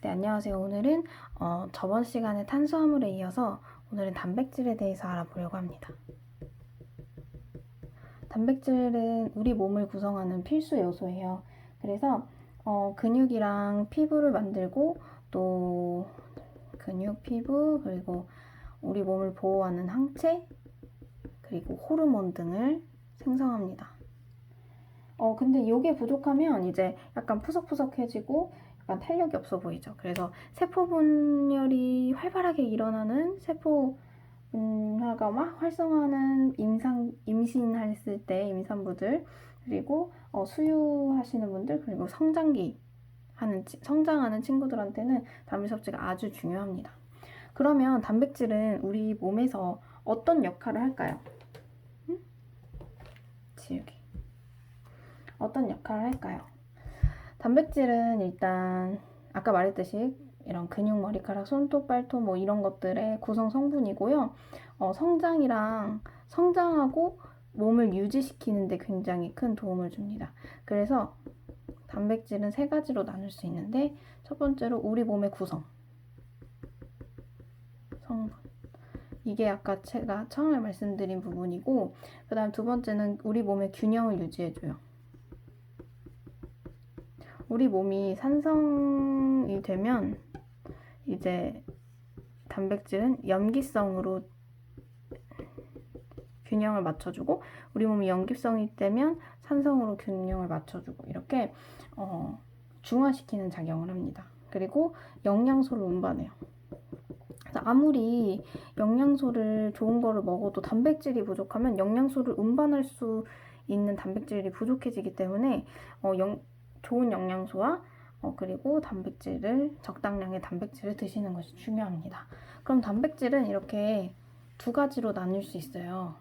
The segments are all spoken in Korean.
네, 안녕하세요. 오늘은 저번 시간에 탄수화물에 이어서 오늘은 단백질에 대해서 알아보려고 합니다. 단백질은 우리 몸을 구성하는 필수 요소예요. 그래서 근육이랑 피부를 만들고 또 근육, 피부, 그리고 우리 몸을 보호하는 항체, 그리고 호르몬 등을 생성합니다. 근데 이게 부족하면 이제 약간 푸석푸석해지고 약간 탄력이 없어 보이죠. 그래서 세포 분열이 활발하게 일어나는 세포 분화가 막 활성화하는 임신했을 때 임산부들, 그리고 수유하시는 분들, 그리고 성장하는 친구들한테는 단백 섭취가 아주 중요합니다. 그러면 단백질은 우리 몸에서 어떤 역할을 할까요? 지우개. 어떤 역할을 할까요? 단백질은 일단 아까 말했듯이 이런 근육, 머리카락, 손톱, 발톱 뭐 이런 것들의 구성 성분이고요. 성장하고 몸을 유지시키는 데 굉장히 큰 도움을 줍니다. 그래서 단백질은 세 가지로 나눌 수 있는데, 첫 번째로 우리 몸의 구성 성분, 이게 아까 제가 처음에 말씀드린 부분이고, 그 다음 두 번째는 우리 몸의 균형을 유지해줘요. 우리 몸이 산성이 되면 이제 단백질은 염기성으로 균형을 맞춰주고, 우리 몸이 염기성이 되면 산성으로 균형을 맞춰주고, 이렇게 중화시키는 작용을 합니다. 그리고 영양소를 운반해요. 그래서 아무리 영양소를 좋은 거를 먹어도 단백질이 부족하면 영양소를 운반할 수 있는 단백질이 부족해지기 때문에 좋은 영양소와 그리고 적당량의 단백질을 드시는 것이 중요합니다. 그럼 단백질은 이렇게 두 가지로 나눌 수 있어요.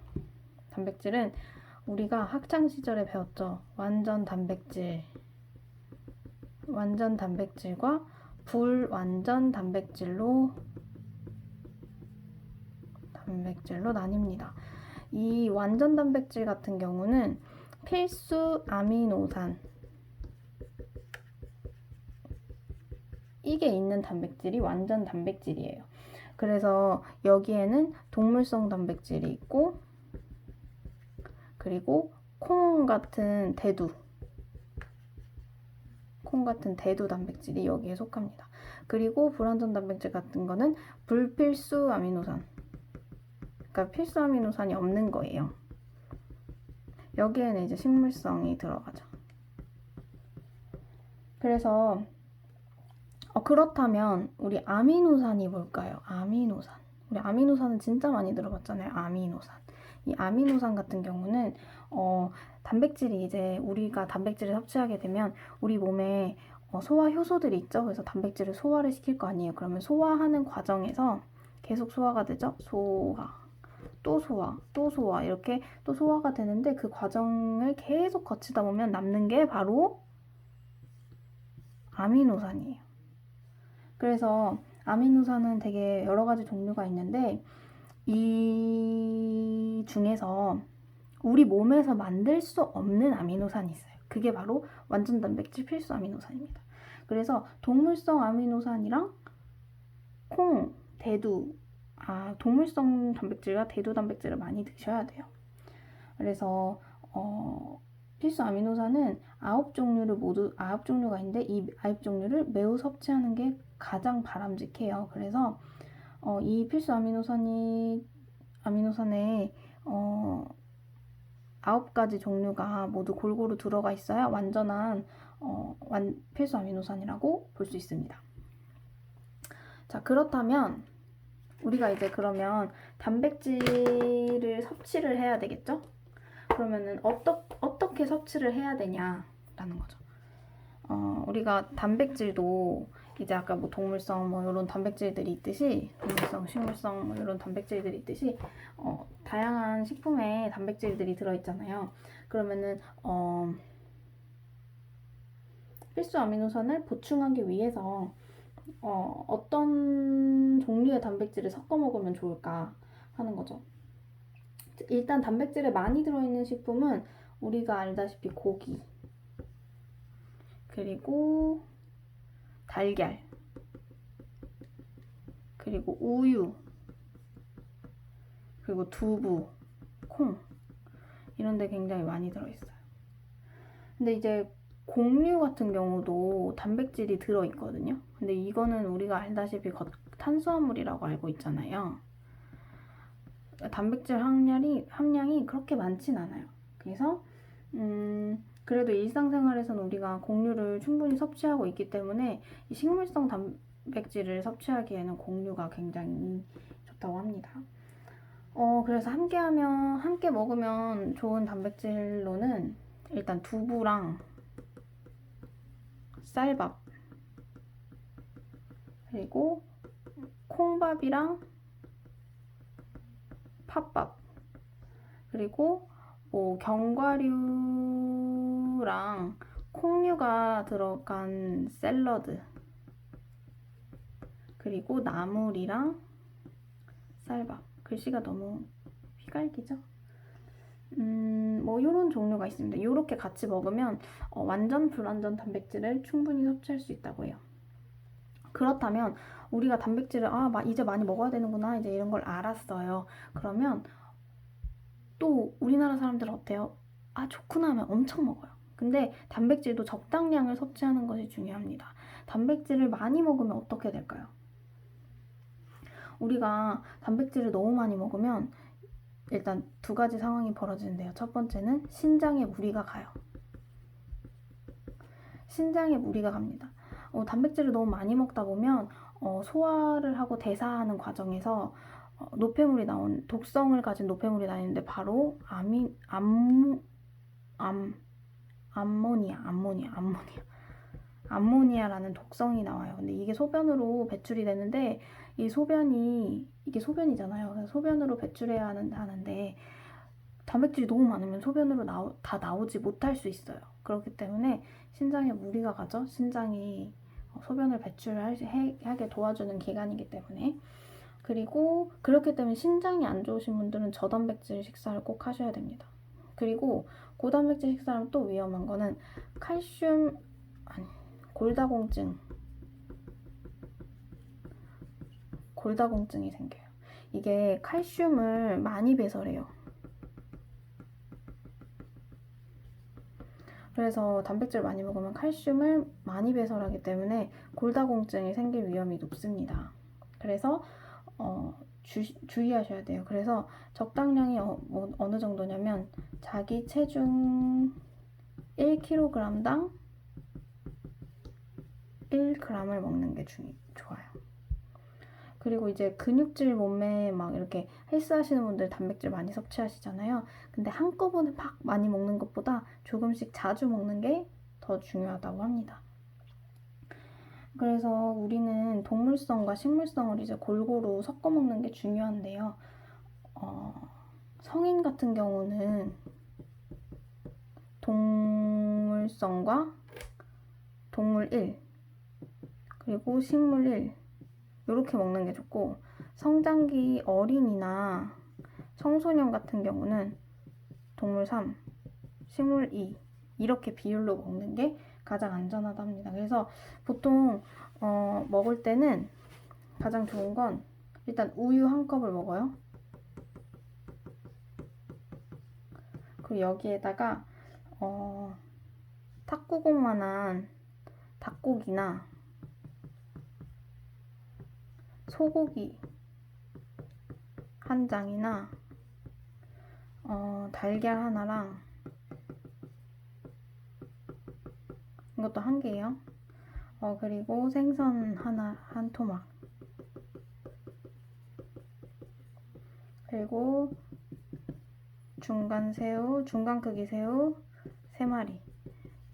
단백질은 우리가 학창 시절에 배웠죠. 완전 단백질과 불완전 단백질로 나뉩니다. 이 완전 단백질 같은 경우는 필수 아미노산, 이게 있는 단백질이 완전 단백질이에요. 그래서 여기에는 동물성 단백질이 있고, 그리고 콩 같은 대두 단백질이 여기에 속합니다. 그리고 불완전 단백질 같은 거는 불필수 아미노산, 그러니까 필수 아미노산이 없는 거예요. 여기에는 이제 식물성이 들어가죠. 그래서 그렇다면 우리 아미노산이 뭘까요? 우리 아미노산은 진짜 많이 들어봤잖아요. 이 아미노산 같은 경우는 단백질이 이제 우리가 단백질을 섭취하게 되면 우리 몸에 소화 효소들이 있죠. 그래서 단백질을 소화를 시킬 거 아니에요. 그러면 소화하는 과정에서 계속 소화가 되죠. 또 소화, 이렇게 또 소화가 되는데, 그 과정을 계속 거치다 보면 남는 게 바로 아미노산이에요. 그래서 아미노산은 되게 여러 가지 종류가 있는데, 이 중에서 우리 몸에서 만들 수 없는 아미노산이 있어요. 그게 바로 완전 단백질 필수 아미노산입니다. 그래서 동물성 아미노산이랑 동물성 단백질과 대두 단백질을 많이 드셔야 돼요. 그래서 필수 아미노산은 9종류가 있는데, 이 9종류를 매우 섭취하는 게 가장 바람직해요. 그래서 이 필수 아미노산에 9가지 종류가 모두 골고루 들어가 있어야 완전한 필수 아미노산이라고 볼 수 있습니다. 자, 그렇다면 우리가 이제 그러면 단백질을 섭취를 해야 되겠죠? 그러면은 어떻게 섭취를 해야 되냐라는 거죠. 우리가 단백질도 이제 아까 뭐 동물성 뭐 이런 단백질들이 있듯이, 동물성, 식물성 뭐 이런 단백질들이 있듯이 다양한 식품에 단백질들이 들어있잖아요. 그러면은 필수 아미노산을 보충하기 위해서 어떤 종류의 단백질을 섞어 먹으면 좋을까 하는 거죠. 일단 단백질에 많이 들어있는 식품은 우리가 알다시피 고기, 그리고 달걀, 그리고 우유, 그리고 두부, 콩 이런 데 굉장히 많이 들어있어요. 근데 이제 곡류 같은 경우도 단백질이 들어있거든요. 근데 이거는 우리가 알다시피 탄수화물이라고 알고 있잖아요. 단백질 함량이 그렇게 많진 않아요. 그래서 그래도 일상생활에서는 우리가 곡류를 충분히 섭취하고 있기 때문에 이 식물성 단백질을 섭취하기에는 곡류가 굉장히 좋다고 합니다. 그래서 함께 먹으면 좋은 단백질로는 일단 두부랑 쌀밥, 그리고 콩밥이랑 팥밥, 그리고 뭐 견과류랑 콩류가 들어간 샐러드, 그리고 나물이랑 쌀밥. 글씨가 너무 휘갈기죠? 뭐 이런 종류가 있습니다. 이렇게 같이 먹으면 완전 불완전 단백질을 충분히 섭취할 수 있다고 해요. 그렇다면 우리가 단백질을 이제 많이 먹어야 되는구나 이제 이런 걸 알았어요. 그러면 또 우리나라 사람들은 어때요? 좋구나 하면 엄청 먹어요. 근데 단백질도 적당량을 섭취하는 것이 중요합니다. 단백질을 많이 먹으면 어떻게 될까요? 우리가 단백질을 너무 많이 먹으면 일단 두 가지 상황이 벌어지는데요. 첫 번째는 신장에 무리가 가요. 신장에 무리가 갑니다. 단백질을 너무 많이 먹다 보면 소화를 하고 대사하는 과정에서 독성을 가진 노폐물이 나오는데 바로 암모니아라는 독성이 나와요. 근데 이게 소변으로 배출이 되는데 이게 소변이잖아요. 그래서 소변으로 배출해야 하는데 단백질이 너무 많으면 소변으로 다 나오지 못할 수 있어요. 그렇기 때문에 신장에 무리가 가죠. 신장이 소변을 배출하게 도와주는 기관이기 때문에. 그리고 그렇기 때문에 신장이 안 좋으신 분들은 저단백질 식사를 꼭 하셔야 됩니다. 그리고 고단백질 식사하면 또 위험한 거는 골다공증이 생겨요. 이게 칼슘을 많이 배설해요. 그래서 단백질 많이 먹으면 칼슘을 많이 배설하기 때문에 골다공증이 생길 위험이 높습니다. 그래서 주의하셔야 돼요. 그래서 적당량이 어느 정도냐면 자기 체중 1kg당 1g을 먹는 게 좋아요. 그리고 이제 근육질 몸매 막 이렇게 헬스 하시는 분들 단백질 많이 섭취하시잖아요. 근데 한꺼번에 막 많이 먹는 것보다 조금씩 자주 먹는 게 더 중요하다고 합니다. 그래서 우리는 동물성과 식물성을 이제 골고루 섞어 먹는 게 중요한데요. 성인 같은 경우는 동물성과 동물 1, 그리고 식물 1, 이렇게 먹는 게 좋고, 성장기 어린이나 청소년 같은 경우는 동물 3, 식물 2 이렇게 비율로 먹는 게 가장 안전하답니다. 그래서 보통 먹을 때는 가장 좋은 건 일단 우유 한 컵을 먹어요. 그리고 여기에다가 탁구공만한 닭고기나 소고기 한 장이나 달걀 하나랑 이것도 한 개예요. 그리고 생선 한 토막, 그리고 중간 크기 새우 3마리.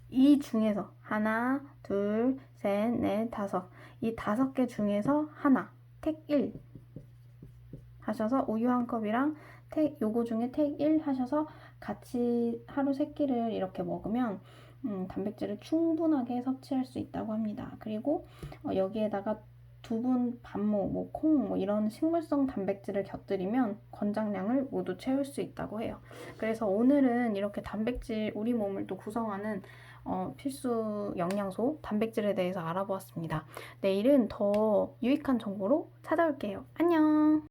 이 중에서 하나, 둘, 셋, 넷, 다섯. 이 5개 중에서 하나, 택 1 하셔서 우유 한 컵이랑 요거 중에 택 1 하셔서 같이 하루 3끼를 이렇게 먹으면 단백질을 충분하게 섭취할 수 있다고 합니다. 그리고 여기에다가 두분, 반모, 콩 이런 식물성 단백질을 곁들이면 권장량을 모두 채울 수 있다고 해요. 그래서 오늘은 이렇게 단백질 우리 몸을 또 구성하는 필수 영양소, 단백질에 대해서 알아보았습니다. 내일은 더 유익한 정보로 찾아올게요. 안녕!